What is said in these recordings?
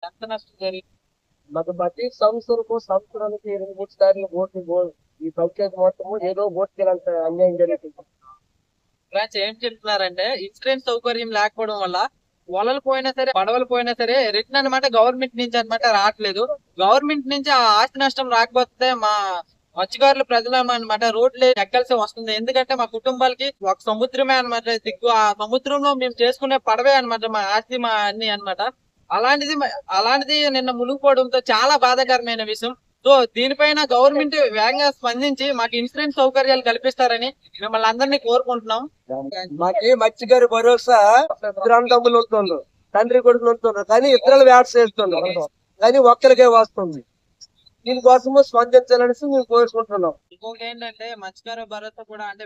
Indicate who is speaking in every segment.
Speaker 1: ఎంత నష్టం జరిగింది?
Speaker 2: మాకు ప్రతి సంవత్సరానికి 2-3 సార్లు ఈ పంచాయతీ మొత్తము ఏదో బోట్కి అన్యాయం జరుగుతుంది.
Speaker 1: ఫ్రెండ్స్ ఏం చెప్తున్నారంటే ఇన్సూరెన్స్ సౌకర్యం లేకపోవడం వల్ల వలలు పోయినా సరే పడవలు పోయినా సరే రిటర్న్ అనమాట గవర్నమెంట్ నుంచి అనమాట రావట్లేదు. గవర్నమెంట్ నుంచి ఆ ఆస్తి నష్టం రాకపోతే మా మత్స్యకారులు ప్రజలం అనమాట రోడ్లు ఎక్కాల్సి వస్తుంది. ఎందుకంటే మా కుటుంబాలకి ఒక సముద్రమే అనమాట దిక్కు. ఆ సముద్రంలో మేము చేసుకునే పడవే అనమాట మా ఆస్తి, మా అన్ని అనమాట. అలాంటిది నిన్న మునిగిపోవడంతో చాలా బాధాకరమైన విషయం. సో దీనిపైన గవర్నమెంట్ వేగంగా స్పందించి మాకు ఇన్సూరెన్స్ సౌకర్యాలు కల్పిస్తారని మిమ్మల్ని అందరినీ కోరుకుంటున్నాం.
Speaker 2: మాకి మత్స్యగారి భరోసా ఇద్దరు అన్నదమ్ములు వస్తుండ్రు, తండ్రి కొడుకులు వస్తుండ్రు, కానీ ఇద్దరు వేట చేస్తుండ్రు, కానీ ఒక్కరికే వస్తుంది. దీనికోసము స్పందించాలనేసి మేము కోరుకుంటున్నాం.
Speaker 1: ఇంకొకటి ఏంటంటే మత్స్యకార భరోసా కూడా అంటే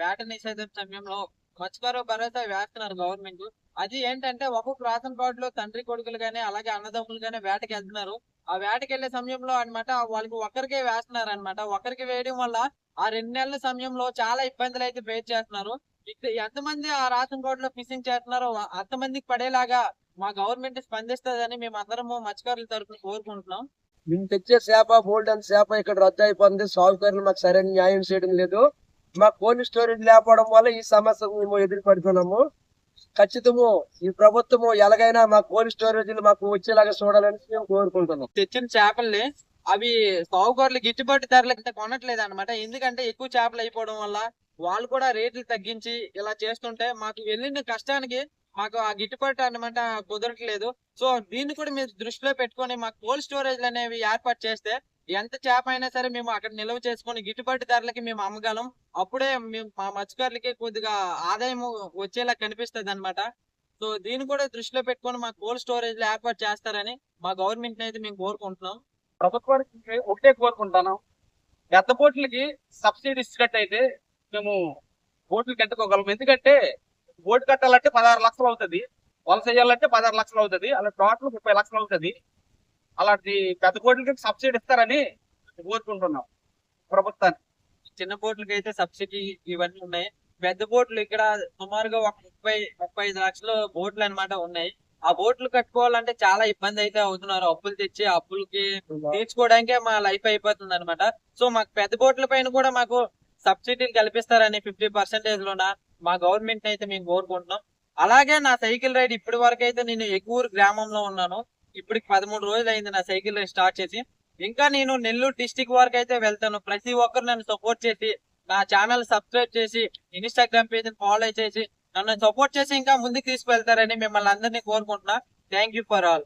Speaker 1: వేట నిషేధం సమయంలో మత్స్యకార భరోసా వేస్తున్నారు గవర్నమెంట్. అది ఏంటంటే ఒక్కొక్క రేషన్ కార్డులో తండ్రి కొడుకులు గానీ అలాగే అన్నదమ్ములు గానీ వేటకి వెళ్తున్నారు. ఆ వేటకి వెళ్లే సమయంలో అనమాట వాళ్ళకి ఒక్కరికే వేస్తున్నారు అనమాట. ఒక్కరికి వేయడం వల్ల ఆ 2 నెలల సమయంలో చాలా ఇబ్బందులు అయితే ఫేస్ చేస్తున్నారు. ఎంతమంది ఆ రేషన్ కార్డులో ఫిషింగ్ చేస్తున్నారో అంతమందికి పడేలాగా మా గవర్నమెంట్ స్పందిస్తుందని మేము అందరము మత్స్యకారుల తరఫున కోరుకుంటున్నాం.
Speaker 2: మేము తెచ్చే చేప బోల్డ్ అండ్ చేప ఇక్కడ రద్దు అయిపోతుంది. సాగుకారులు మాకు సరైన న్యాయం చేయడం లేదు. మా కోల్డ్ స్టోరేజ్ లేకపోవడం వల్ల ఈ సమస్య మేము ఎదుర్కొంటున్నాము. ఖచ్చితము ఈ ప్రభుత్వము ఎలాగైనా మా కోల్డ్ స్టోరేజ్ మాకు వచ్చేలాగా చూడాలని మేము కోరుకుంటున్నాం.
Speaker 1: తెచ్చిన చేపల్ని అవి సాగుకారులు గిట్టుబాటు ధరలకు కొనట్లేదు అనమాట. ఎందుకంటే ఎక్కువ చేపలు అయిపోవడం వల్ల వాళ్ళు కూడా రేట్లు తగ్గించి ఇలా చేస్తుంటే మాకు వెళ్ళిన కష్టానికి మాకు ఆ గిట్టుబాటు అన్నమాట కుదరట్లేదు. సో దీన్ని కూడా మీరు దృష్టిలో పెట్టుకొని మాకు కోల్డ్ స్టోరేజ్ అనేవి ఏర్పాటు చేస్తే ఎంత చేప అయినా సరే మేము అక్కడ నిల్వ చేసుకొని గిట్టుబాటు ధరలకి మేము అమ్మగలం. అప్పుడే మేము మా మత్స్యకారులకి కొద్దిగా ఆదాయం వచ్చేలా కనిపిస్తుంది అనమాట. సో దీన్ని కూడా దృష్టిలో పెట్టుకొని మాకు కోల్డ్ స్టోరేజ్ ఏర్పాటు చేస్తారని మా గవర్నమెంట్ అయితే మేము కోరుకుంటున్నాం.
Speaker 3: ప్రభుత్వానికి ఒకటే కోరుకుంటాను, పెద్ద బోట్లకి సబ్సిడీ ఇచ్చినట్టయితే మేము బోట్లు కట్టుకోగలం. ఎందుకంటే బోటు కట్టాలంటే 16 లక్షలు అవుతుంది, వలస చేయాలంటే 16 లక్షలు అవుతుంది, అలా టోటల్ 30 లక్షలు అవుతుంది. అలాంటి పెద్ద బోట్లకి సబ్సిడీ ఇస్తారని కోరుకుంటున్నాం ప్రభుత్వాన్ని.
Speaker 1: చిన్న బోట్లకి అయితే సబ్సిడీ ఇవన్నీ ఉన్నాయి. పెద్ద బోట్లు ఇక్కడ సుమారుగా ఒక 30-35 లక్షల బోట్లు అన్నమాట ఉన్నాయి. ఆ బోట్లు కట్టుకోవాలంటే చాలా ఇబ్బంది అయితే అవుతున్నారు. అప్పులు తెచ్చి అప్పులకి తీర్చుకోవడానికే మా లైఫ్ అయిపోతుంది అనమాట. సో మాకు పెద్ద బోట్ల పైన కూడా మాకు సబ్సిడీలు కల్పిస్తారని 50% లోన మా గవర్నమెంట్ అయితే మేము కోరుకుంటున్నాం. అలాగే నా సైకిల్ రైడ్ ఇప్పటి వరకు అయితే నేను ఎగువూరు గ్రామంలో ఉన్నాను. ఇప్పటికి 13 రోజులు అయింది నా సైకిల్ రైడ్ స్టార్ట్ చేసి. ఇంకా నేను నెల్లూరు డిస్టిక్ వరకు అయితే వెళ్తాను. ప్రతి ఒక్కరు నన్ను సపోర్ట్ చేసి నా ఛానల్ సబ్స్క్రైబ్ చేసి ఇన్స్టాగ్రామ్ పేజ్ ఫాలో చేసి నన్ను సపోర్ట్ చేసి ఇంకా ముందుకు తీసుకువెళ్తారని మిమ్మల్ని అందరినీ కోరుకుంటున్నా. Thank you for all.